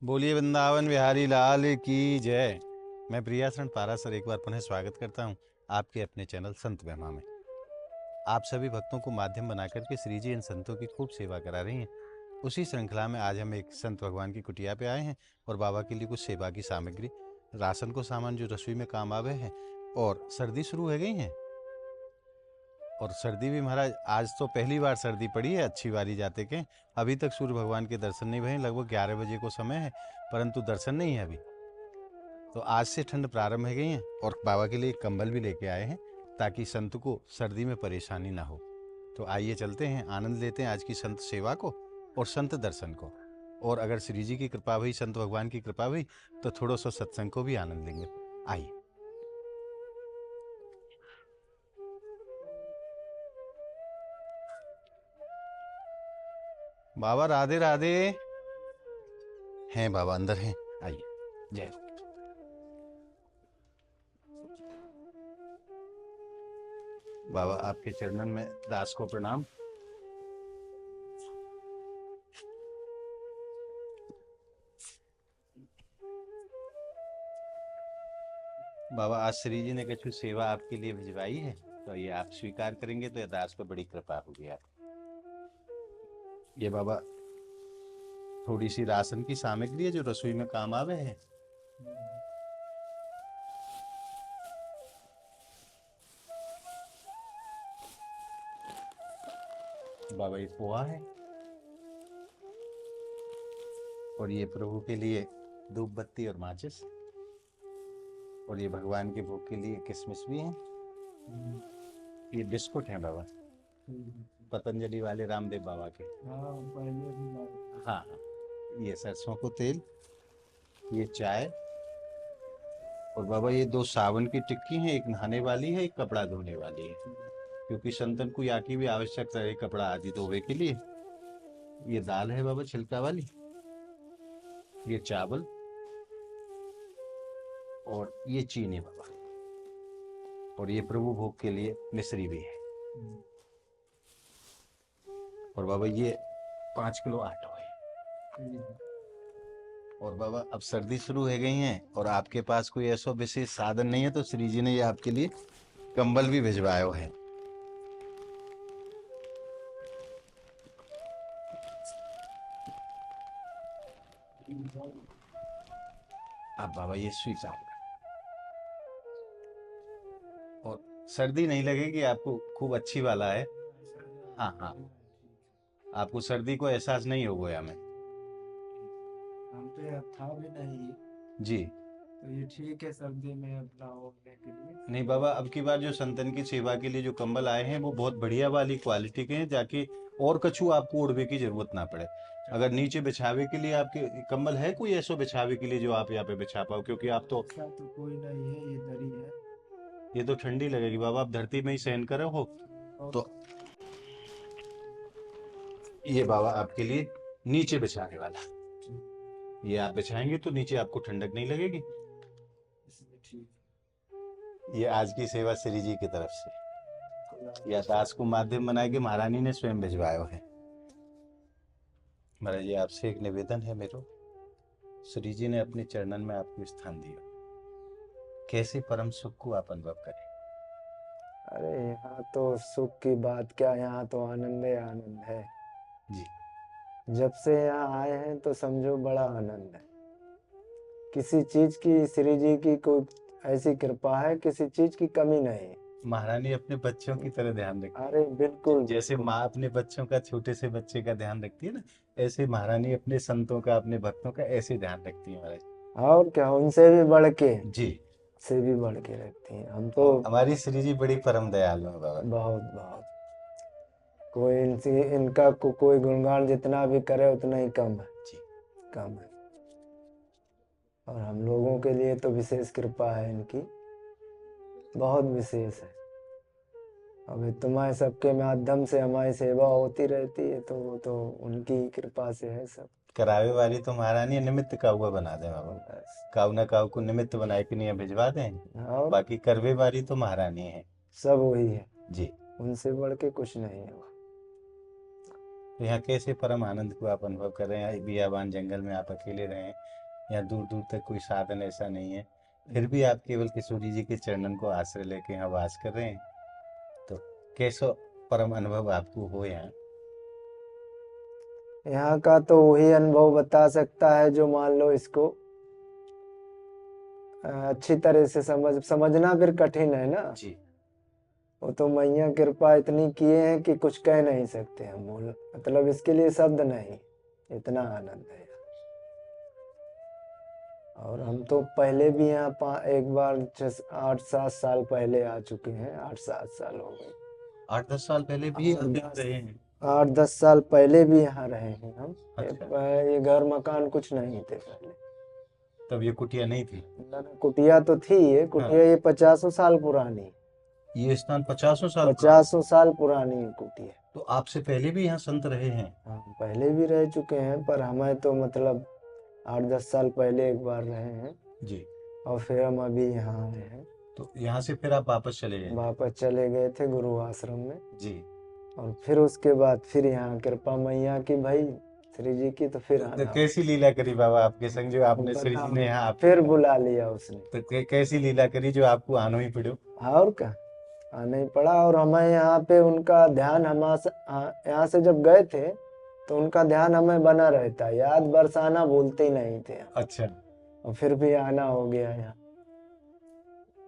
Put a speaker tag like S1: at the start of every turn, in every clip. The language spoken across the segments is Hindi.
S1: बोलिए वृंदावन बिहारी लाल की जय। मैं प्रियाशरण पारासर एक बार पुनः स्वागत करता हूं आपके अपने चैनल संत महिमा में। आप सभी भक्तों को माध्यम बनाकर के श्री जी इन संतों की खूब सेवा करा रही हैं। उसी श्रृंखला में आज हम एक संत भगवान की कुटिया पे आए हैं और बाबा के लिए कुछ सेवा की सामग्री, राशन को सामान जो रसोई में काम आवे हैं। और सर्दी शुरू हो गई है और सर्दी भी महाराज आज तो पहली बार सर्दी पड़ी है अच्छी वाली जाते के। अभी तक सूर्य भगवान के दर्शन नहीं भये, लगभग 11 बजे को समय है परंतु दर्शन नहीं है अभी। तो आज से ठंड प्रारंभ हो गई है और बाबा के लिए एक कंबल भी लेके आए हैं ताकि संत को सर्दी में परेशानी ना हो। तो आइए चलते हैं, आनंद लेते हैं आज की संत सेवा को और संत दर्शन को। और अगर श्री जी की कृपा हुई, संत भगवान की कृपा हुई तो थोड़ा सा सत्संग को भी आनंद लेंगे। आइए। बाबा राधे राधे। हैं बाबा अंदर हैं, आइए। जय। बाबा आपके चरणन में दास को प्रणाम। बाबा आज श्री जी ने कुछ सेवा आपके लिए भिजवाई है तो ये आप स्वीकार करेंगे तो दास पर बड़ी कृपा होगी आप। ये बाबा थोड़ी सी राशन की सामग्री है जो रसोई में काम आवे है। बाबा ये पोहा है और ये प्रभु के लिए धूप बत्ती और माचिस, और ये भगवान के भोग के लिए किशमिश भी है। ये बिस्कुट है बाबा, पतंजलि वाले रामदेव बाबा के। हाँ हाँ। ये सरसों को तेल, ये चाय, और बाबा ये 2 सावन की टिक्की है, एक नहाने वाली है एक कपड़ा धोने वाली है, क्योंकि संतन को या की भी आवश्यकता है कपड़ा आदि धोवे के लिए। ये दाल है बाबा छिलका वाली, ये चावल, और ये चीनी बाबा, और ये प्रभु भोग के लिए मिश्री भी है। और बाबा ये 5 किलो आटा है। और बाबा अब सर्दी शुरू हो गई है और आपके पास कोई ऐसा विशेष साधन नहीं है तो श्री जी ने ये आपके लिए कंबल भी भिजवाया है। आप बाबा ये स्वीकार करें और सर्दी नहीं लगेगी आपको, खूब अच्छी वाला है। हाँ हाँ, आपको सर्दी को एहसास नहीं होगा हमें।
S2: हम तो यहाँ था भी नहीं
S1: जी
S2: तो ये ठीक है सर्दी में अपना ओढ़ने के लिए।
S1: नहीं बाबा, अब की बार जो संतन की सेवा के लिए जो कंबल आए हैं वो बहुत बढ़िया वाली क्वालिटी के हैं, जाके और कछु आपको ओढ़ने की जरूरत ना पड़े। अगर नीचे बिछावे के लिए आपके कंबल है कोई ऐसा बिछावे के लिए जो आप यहाँ पे बिछा पाओ, क्योंकि आप तो
S2: ऐसा तो कोई नहीं है, ये दरी है।
S1: ये तो ठंडी लगेगी बाबा, आप धरती में ही सहन करे हो।
S2: और
S1: तो ये बाबा आपके लिए नीचे बिछाने वाला, ये आप बिछाएंगे तो नीचे आपको ठंडक नहीं लगेगी।
S2: इसमें ठीक
S1: ये आज की सेवा श्री जी की तरफ से या दास को माध्यम बनाए के महारानी ने स्वयं भिजवाया है। महाराज जी आपसे एक निवेदन है मेरो, श्री जी ने अपने चरणन में आपको स्थान दिया, कैसे परम सुख को आप अनुभव करें।
S2: अरे यहाँ तो सुख की बात क्या, यहाँ तो आनंद ही आनंद है।
S1: जी
S2: जब से यहाँ आए हैं तो समझो बड़ा आनंद है। किसी चीज की श्री जी की कोई ऐसी कृपा है, किसी चीज की कमी नहीं।
S1: महारानी अपने बच्चों की तरह ध्यान रखती
S2: अरे बिल्कुल
S1: है, जैसे
S2: बिल्कुल।
S1: माँ अपने बच्चों का, छोटे से बच्चे का ध्यान रखती है ना, ऐसे महारानी अपने संतों का, अपने भक्तों का ऐसे ध्यान रखती है महाराज।
S2: और क्या, उनसे भी बढ़ के,
S1: जी
S2: से भी बढ़ के रखती हैं। हम तो
S1: हमारी श्री जी बड़ी परम दयालु है बाबा।
S2: बहुत बहुत, कोई इनसे इनका कोई गुणगान जितना भी करे उतना ही कम है,
S1: जी
S2: कम है। और हम लोगों के लिए तो विशेष कृपा है इनकी, बहुत विशेष है। अभी तुम्हारे सबके माध्यम से हमारी सेवा होती रहती है तो वो तो उनकी ही कृपा से है सब।
S1: करावे वाली तो महारानी निमित्त का हुआ बना दे बाबा,
S2: बस।
S1: काऊ ना काऊ को निमित्त बनाए के नहीं भिजवा दें,
S2: और
S1: बाकी करवे वाली तो महारानी है।
S2: सब वही है,
S1: जी
S2: उनसे बढ़ के कुछ नहीं है।
S1: तो यहाँ कैसे परम आनंद को आप अनुभव कर रहे हैं, बियाबान जंगल में आप अकेले रहे हैं, यहाँ दूर दूर तक कोई साधन ऐसा नहीं है, फिर भी आप केवल किशोरी जी के चरणन को आश्रय लेके यहाँ वास कर रहे हैं, तो कैसा परम अनुभव आपको हो यहाँ?
S2: यहाँ का तो वही अनुभव बता सकता है जो मान लो इसको अच्छी तरह से समझना फिर कठिन है ना।
S1: जी।
S2: वो तो मैया कृपा इतनी किए हैं कि कुछ कह नहीं सकते हम, बोल मतलब इसके लिए शब्द नहीं, इतना आनंद है। और हम तो पहले भी यहाँ एक बार 8-7 साल पहले आ चुके हैं, 8-7 साल हो गए।
S1: 8-10 साल पहले भी आप यहाँ रहे हैं?
S2: 8-10 साल पहले भी यहाँ रहे हैं हम।
S1: अच्छा।
S2: ये घर मकान कुछ नहीं थे पहले।
S1: तब ये कुटिया नहीं थी?
S2: ना ना, कुटिया तो थी, ये कुटिया ये 50 साल पुरानी।
S1: ये स्थान 50 साल
S2: 50 साल पुरानी है कुटिया।
S1: तो आपसे पहले भी यहाँ संत रहे हैं?
S2: हाँ, पहले भी रह चुके हैं, पर हमें तो मतलब 8-10 साल पहले एक बार रहे हैं
S1: जी।
S2: और फिर हम अभी यहाँ आए हैं।
S1: तो यहाँ से फिर आप वापस चले गए?
S2: वापस चले गए थे गुरु आश्रम में
S1: जी।
S2: और फिर उसके बाद फिर यहाँ कृपा मैया की भाई, श्री जी की, तो फिर
S1: तो कैसी लीला करी बाबा आपके संग जो आपने श्री जी ने यहाँ
S2: फिर बुला लिया उसने?
S1: तो कैसी लीला करी जो आपको आना ही पड़ो?
S2: और क्या, आना ही पड़ा। और हमें यहाँ पे उनका ध्यान, यहाँ से जब गए थे तो उनका ध्यान हमें बना रहता, याद बरसाना भूलते ही नहीं थे।
S1: अच्छा।
S2: और फिर भी आना हो गया यहाँ,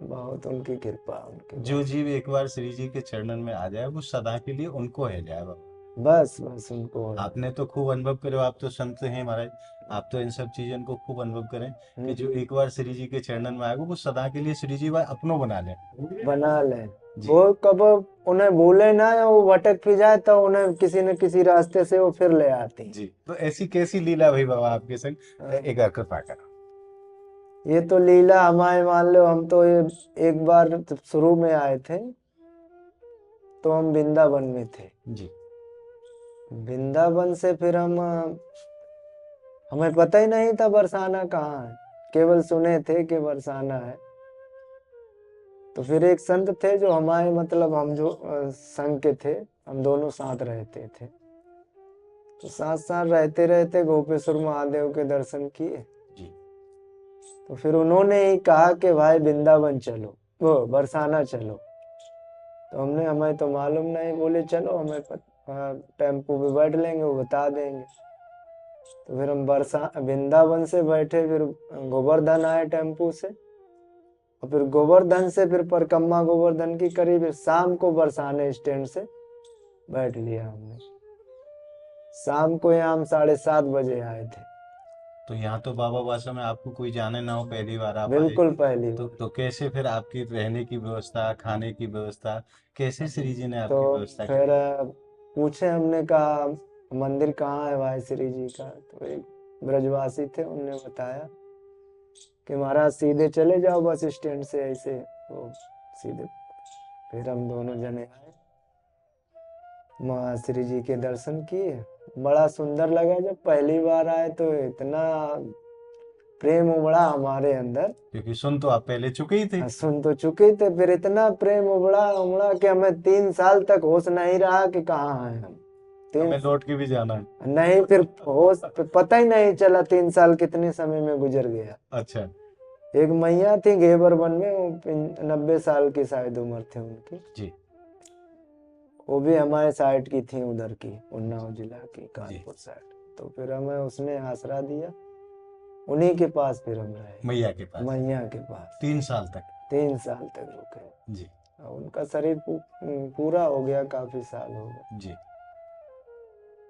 S2: बहुत उनकी कृपा। उनकी
S1: जो जीव एक बार श्री जी के चरणन में आ जाए वो सदा के लिए उनको है जाए बाबा।
S2: बस बस उनको।
S1: आपने तो खूब अनुभव करो, आप तो संत हैं महाराज, आप तो इन सब चीजों को खूब अनुभव करें कि जो एक बार श्री जी के चरणन में आएगा वो सदा के लिए श्री जी अपनों बना ले।
S2: वो कब उन्हें भूले ना, वो भटक भी जाए तो उन्हें किसी न किसी रास्ते से वो फिर ले आते।
S1: जी। तो ऐसी कैसी लीला भाई बाबा आपके संग, एक बार कृपा करो।
S2: ये तो लीला हमारे, मान लो हम तो ये एक बार जब शुरू में आए थे तो हम वृंदावन में थे
S1: जी।
S2: वृंदावन से फिर हमें पता ही नहीं था बरसाना कहाँ है, केवल सुने थे कि बरसाना है। तो फिर एक संत थे जो हमारे मतलब हम जो संघ के थे, हम दोनों साथ रहते थे, तो साथ साथ रहते रहते गोपेश्वर महादेव के दर्शन किए। तो फिर उन्होंने ही कहा कि भाई वृंदावन चलो, वो बरसाना चलो। तो हमें तो मालूम नहीं, बोले चलो, हमें टेम्पो पे बैठ लेंगे, वो बता देंगे। तो फिर हम वृंदावन से बैठे, फिर गोवर्धन आए टेम्पो से, और फिर गोवर्धन से फिर परिक्रमा गोवर्धन की करी, फिर शाम को बरसाने स्टैंड से बैठ लिया हमने। शाम को यहाँ हम 7:30 बजे आए थे।
S1: तो यहाँ तो बाबा वास्तव में आपको कोई जाने ना हो, पहली बार आप
S2: बिल्कुल
S1: आए।
S2: पहली
S1: तो कैसे फिर आपकी रहने की व्यवस्था, खाने की व्यवस्था कैसे श्री जी ने आपकी
S2: तो
S1: व्यवस्था
S2: फिर
S1: की?
S2: पूछे, हमने कहा मंदिर कहाँ है भाई श्री जी का? तो एक ब्रजवासी थे, उनने बताया कि महाराज सीधे चले जाओ बस स्टैंड से, ऐसे तो सीधे। फिर हम दोनों जने आए, माँ श्री जी के दर्शन किए, बड़ा सुंदर लगा। जब पहली बार आए तो इतना प्रेम उमड़ा हमारे अंदर,
S1: क्योंकि सुन तो आप पहले चुके ही थे।
S2: सुन तो चुके थे, फिर इतना प्रेम उमड़ा कि हमें 3 साल तक होश नहीं रहा कि कहाँ हैं हम।
S1: हमें लौट के भी जाना है।
S2: नहीं, फिर होश पता ही नहीं चला 3 साल कितने समय में गुजर गया।
S1: अच्छा।
S2: एक मैया थी घेबर वन में, वो 90 साल की शायद उम्र थी उनकी
S1: जी।
S2: वो भी हमारे साइड की थी, उधर की उन्नाव जिला की, कानपुर साइड। तो फिर हमें उसने आसरा दिया, उन्हीं के पास फिर हम रहे,
S1: मैया के पास।
S2: मैया के पास
S1: 3 साल तक।
S2: 3 साल तक रुके
S1: जी।
S2: उनका शरीर पूरा हो गया, काफी साल हो गए
S1: जी।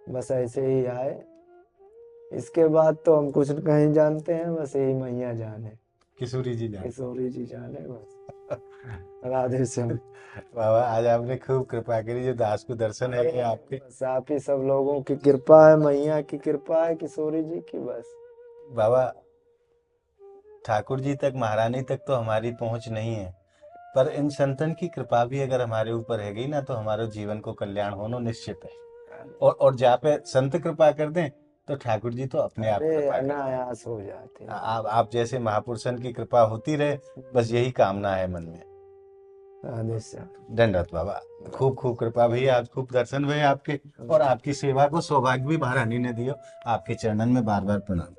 S2: बस ऐसे ही आए। इसके बाद तो हम कुछ नहीं जानते हैं, बस यही मैया जाने,
S1: किशोरी जी जाने।
S2: किशोरी जी जाने बस। राधे श्याम।
S1: बाबा आज आपने खूब कृपा करी, जो दास को दर्शन है आपके।
S2: बस आप ही सब लोगों की कृपा है, मैया की कृपा है, किशोरी जी की। बस
S1: बाबा ठाकुर जी तक, महारानी तक तो हमारी पहुंच नहीं है, पर इन संतन की कृपा भी अगर हमारे ऊपर है गई ना, तो हमारे जीवन को कल्याण होना निश्चित है। और जहाँ पे संत कृपा कर दें तो ठाकुर जी तो अपने आप कृपा
S2: अनायास हो जाते हैं।
S1: आप जैसे महापुरुषन की कृपा होती रहे, बस यही कामना है मन में। दंडवत बाबा, खूब खूब कृपा भैया, आज खूब दर्शन भैया आपके, और आपकी सेवा को सौभाग्य भी महारानी ने दियो। आपके चरणन में बार बार प्रणाम।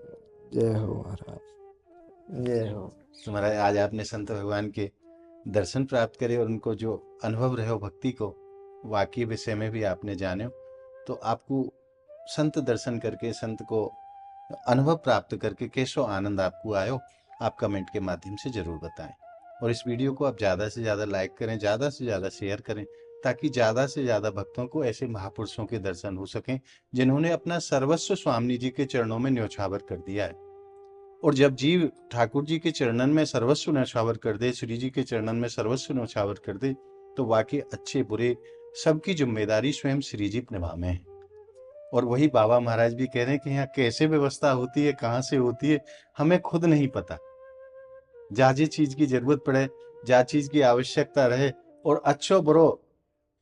S2: जय हो महाराज, जय हो।
S1: तो महाराज आज आपने संत भगवान के दर्शन प्राप्त करे और उनको जो अनुभव रहे हो भक्ति को, वाकई विषय में भी आपने जाने हो, तो आपको संत दर्शन करके, संत को अनुभव प्राप्त करके कैसो आनंद आपको आयो, आप कमेंट के माध्यम से जरूर बताएं। और इस वीडियो को आप ज़्यादा से ज़्यादा लाइक करें, ज़्यादा से ज़्यादा शेयर करें, ताकि ज़्यादा से ज़्यादा भक्तों को ऐसे महापुरुषों के दर्शन हो सकें जिन्होंने अपना सर्वस्व स्वामी जी के चरणों में न्यौछावर कर दिया है। और जब जीव ठाकुर जी के चरणन में सर्वस्व न्यौछावर कर दे, श्री जी के चरणन में सर्वस्व न्यौछावर कर दे, तो वाकई अच्छे बुरे सबकी जिम्मेदारी स्वयं श्री जी निभावे हैं। और वही बाबा महाराज भी कह रहे हैं कि यहाँ कैसे व्यवस्था होती है, कहाँ से होती है, हमें खुद नहीं पता। जहाँ जी चीज की जरूरत पड़े, जहाँ चीज की आवश्यकता रहे, और अच्छो बुरो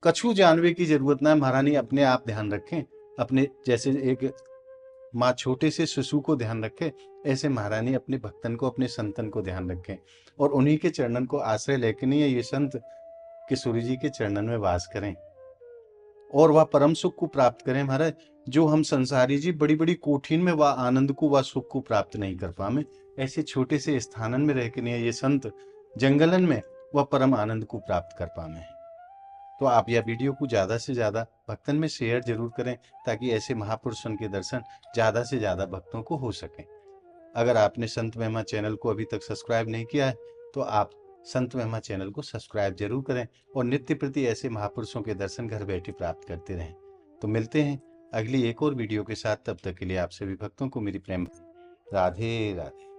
S1: कछु जानवे की जरूरत ना, महारानी अपने आप ध्यान रखें। अपने जैसे एक माँ छोटे से शिशु को ध्यान रखे, ऐसे महारानी अपने भक्तन को, अपने संतन को ध्यान रखें, और उन्हीं के चरणन को आश्रय लेके नहीं है ये संत कि सूर्य जी के चरणन में वास करें और वह परम सुख को प्राप्त करें महाराज, जो हम संसारी जी बड़ी बड़ी कोठिन में वह आनंद को, वह सुख को प्राप्त नहीं कर पाए। ऐसे छोटे से स्थानन में रह के नहीं ये संत जंगलन में वह परम आनंद को प्राप्त कर पाए। तो आप यह वीडियो को ज़्यादा से ज़्यादा भक्तन में शेयर जरूर करें, ताकि ऐसे महापुरुषों के दर्शन ज़्यादा से ज़्यादा भक्तों को हो सकें। अगर आपने संत महिमा चैनल को अभी तक सब्सक्राइब नहीं किया है, तो आप संत महिमा चैनल को सब्सक्राइब जरूर करें और नित्य प्रति ऐसे महापुरुषों के दर्शन घर बैठे प्राप्त करते रहें। तो मिलते हैं अगली एक और वीडियो के साथ, तब तक के लिए आप सभी भक्तों को मेरी प्रेम राधे राधे।